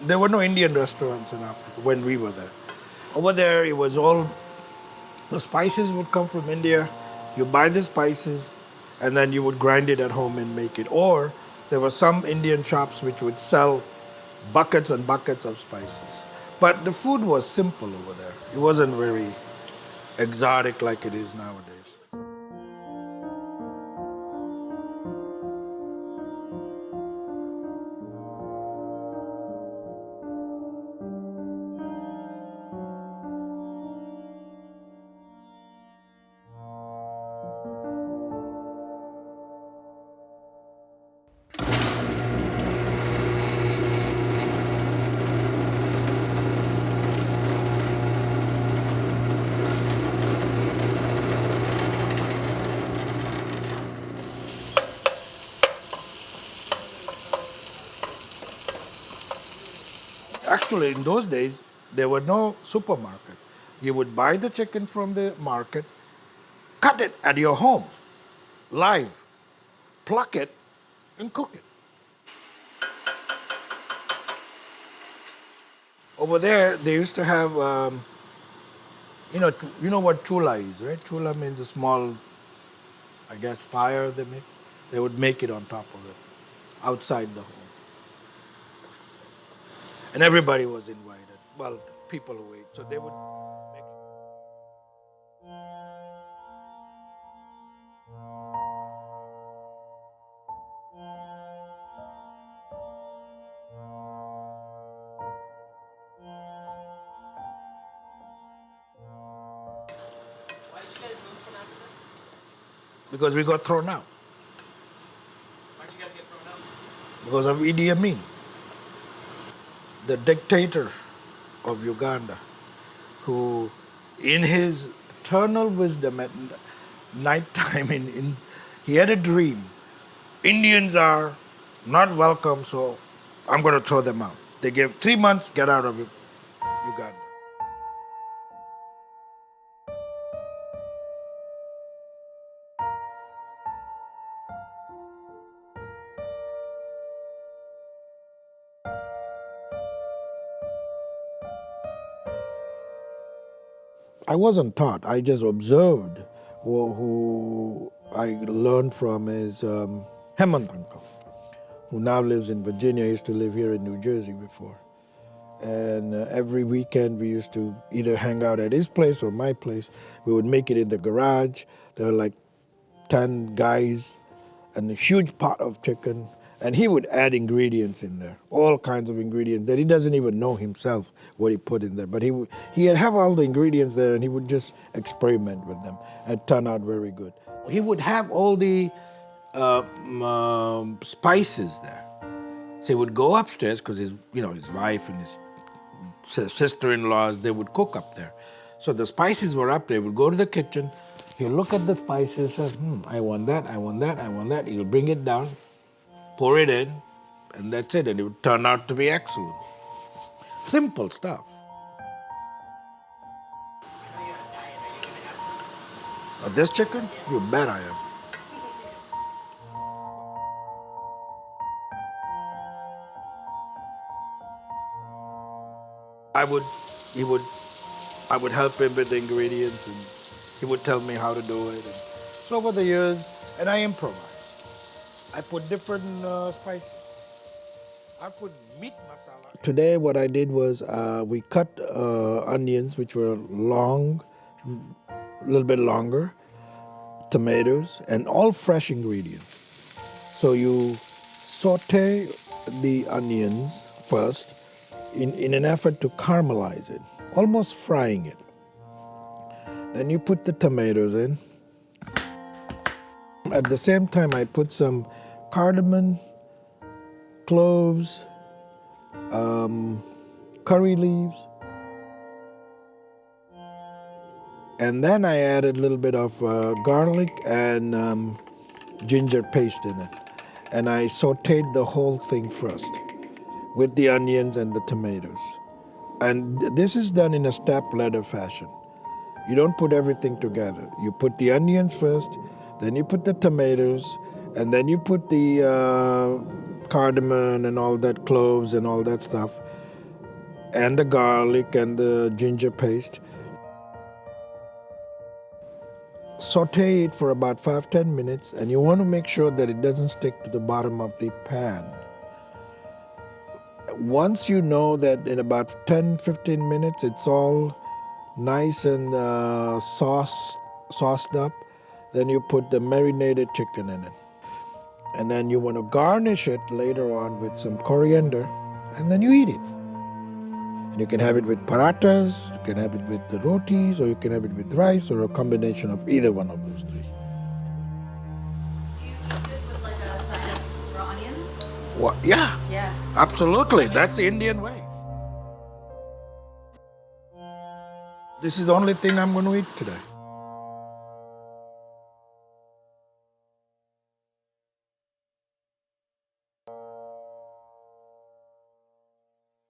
there were no Indian restaurants in Africa when we were there. Over there, it was all, the spices would come from India. You buy the spices, and then you would grind it at home and make it. Or there were some Indian shops which would sell buckets and buckets of spices. But the food was simple over there. It wasn't very exotic like it is nowadays. Actually, in those days, there were no supermarkets. You would buy the chicken from the market, cut it at your home, live, pluck it, and cook it. Over there, they used to have, you know what chula is, right? Chula means a small, I guess, fire they make. They would make it on top of it, outside the home. And everybody was invited. Well, people who ate. So they would make. Why did you guys move from Africa? Because we got thrown out. Why did you guys get thrown out? Because of Idi Amin, the dictator of Uganda, who in his eternal wisdom at nighttime, he had a dream. Indians are not welcome, so I'm going to throw them out. They gave 3 months, get out of Uganda. I wasn't taught, I just observed. Who I learned from is Hemant uncle, who now lives in Virginia. He used to live here in New Jersey before. And every weekend we used to either hang out at his place or my place. We would make it in the garage. There were like 10 guys and a huge pot of chicken. And he would add ingredients in there, all kinds of ingredients that he doesn't even know himself what he put in there. But he'd have all the ingredients there and he would just experiment with them and turn out very good. He would have all the spices there. So he would go upstairs because his wife and his sister-in-laws, they would cook up there. So the spices were up there. He would go to the kitchen. He'll look at the spices, say, I want that, I want that, I want that. He'll bring it down, pour it in, and that's it. And it would turn out to be excellent. Simple stuff. This chicken? You bet I am. I would help him with the ingredients, and he would tell me how to do it. And so over the years, and I improvised. I put different spices. I put meat masala. Today what I did was we cut onions, which were long, a little bit longer, tomatoes, and all fresh ingredients. So you saute the onions first in an effort to caramelize it, almost frying it. Then you put the tomatoes in. At the same time, I put some cardamom, cloves, curry leaves, and then I added a little bit of garlic and ginger paste in it. And I sauteed the whole thing first with the onions and the tomatoes. And this is done in a step-ladder fashion. You don't put everything together. You put the onions first, then you put the tomatoes, and then you put the cardamom and all that, cloves and all that stuff. and the garlic and the ginger paste. Saute it for about 5-10 minutes, and you want to make sure that it doesn't stick to the bottom of the pan. Once you know that in about 10-15 minutes it's all nice and sauced up, then you put the marinated chicken in it. And then you want to garnish it later on with some coriander, and then you eat it. And you can have it with parathas, you can have it with the rotis, or you can have it with rice, or a combination of either one of those three. Do you eat this with like a side of raw onions? What? Yeah, Yeah. absolutely. That's the Indian way. This is the only thing I'm going to eat today.